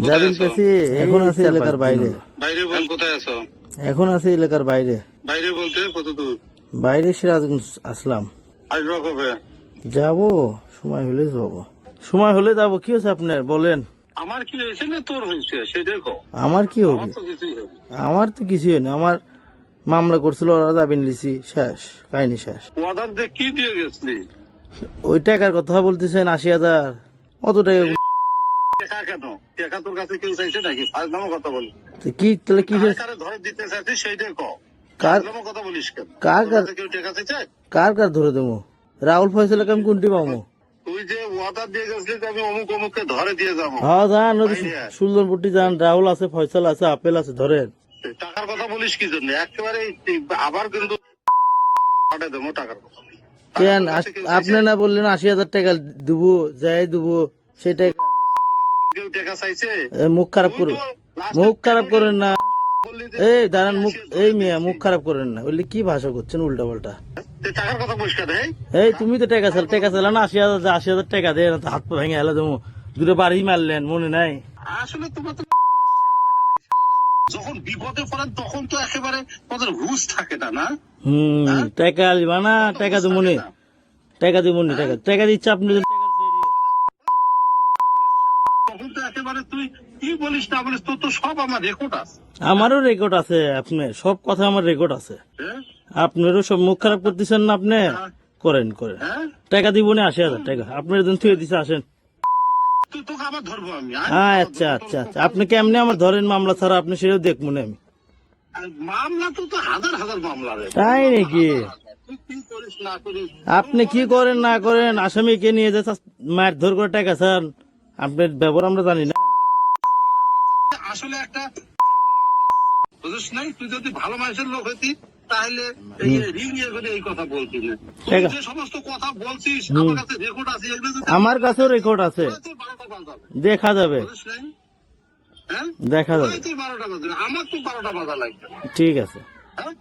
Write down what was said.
Zabeel পেছি এখন আছে এলাকার বাইরে। বাইরে বল, কোথায় আছো? এখন আছে এলাকার বাইরে। বাইরে বলতে কত দূর? বাইরে সিরাজগঞ্জ আসলাম। আসবো কবে? যাবো, সময় হলে যাবো। সময় হলে যাবো। কি হচ্ছে আপনার বলেন? আমার কি হয়েছে না তোর হয়েছে সেটাই কো। আমার কি হবে? আমার তো কিছুই হবে। আমার তো কিছুই না। আমার মামলা করছিল, ওরা জামিন লিছি, শেষ কাহিনী শেষ। ওয়াদার দিয়ে কি দিয়ে গেছলি? ওই টাকার কথা বলতেছেন 80,000। অত টাকা টাকা কেন? টাকা তোর কাছে কেউ চাইছে নাকি? ফাজলামো কথা বল। কি তাহলে কি কারে ধরে দিতে চাইছিস সেইটাই কো। কার ফাজলামো কথা বলিস কেন? কার তোর কাছে কেউ টাকা চাইছে? কার কার ধরে দেবো? রাহুল ফয়সালকে আমি কোনটি পাবো? তুই যে ওয়াদার দিয়ে গেছলি যে আমি অমুক অমুককে ধরে দিয়ে যাবো। হ্যাঁ যান, সুলতানপুরটি যান, রাহুল আছে, ফয়সাল আছে, আপেল আছে, ধরেন। টাকার কথা বলিস কি জন্য? একেবারে আবার কিন্তু পাঠে দেবো টাকার কথা। কেন আপনি না বললেন 80,000 টাকা দেবো, যাই দেবো, সেটাই। কেউ টাকা চাইছে? মুখ খারাপ করুন, মুখ খারাপ করেন না। এই দাঁড়ান, মুখ এই মিয়া মুখ খারাপ করেন না। বললি কি ভাষা করছেন উল্টা পাল্টা? টাকার কথা পরিষ্কার। এই তুমি তো টাকা চাল না 80,000, 80,000 টাকা দেয় না, হাত পা ভেঙে হেলে দেবো। দুটো বাড়ি মারলেন, মনে নাই? আসলে তোমার তো যখন বিপদে পড়েন তখন তো একেবারে তোমাদের হুঁশ থাকে না, না? টাকা দিবা না? টাকা দেবো নি, টাকা দেবো নি, টাকা দিচ্ছে আপনি। তখন তো একেবারে তুই কি বলিস না বলিস, তোর তো সব আমার রেকর্ড আছে। আমারও রেকর্ড আছে, আপনার সব কথা আমার রেকর্ড আছে। হ্যাঁ? আপনারও সব মুখ খারাপ করতেছেন না আপনি? করেন করেন। হ্যাঁ? টাকা দিব না 80,000 টাকা আপনার জন্য থুয়ে দিছে, আসেন। তোকে আবার ধরবো আমি। আচ্ছা আচ্ছা আচ্ছা, আপনি কেমনে আমার ধরেন মামলা ছাড়া? আপনি সেটাও দেখবো না আমি। মামলা তো হাজার হাজার মামলা রে। তাই নাকি? তুই কি করিস না করিস, আপনি কি করেন না করেন, আসামিকে নিয়ে যে মার ধর করে টাকা চান, আপনার ব্যবহার আমরা জানি না। আসলে একটা বুঝিস নাই, তুই যদি ভালো মানুষের লোক হইতি তাহলে রিং ইয়ে করে এই কথা বলতি না। তুই যে সমস্ত কথা বলছিস আমার কাছে রেকর্ড আছে, এগুলো যদি আমার কাছেও রেকর্ড আছে, 12টা বাজাবে, দেখা যাবে, বুঝিস নাই? হ্যাঁ, দেখা যাবে। তুই 12টা বাজাবে, আমার তো 12টা বাজা লাগবে। ঠিক আছে। হ্যাঁ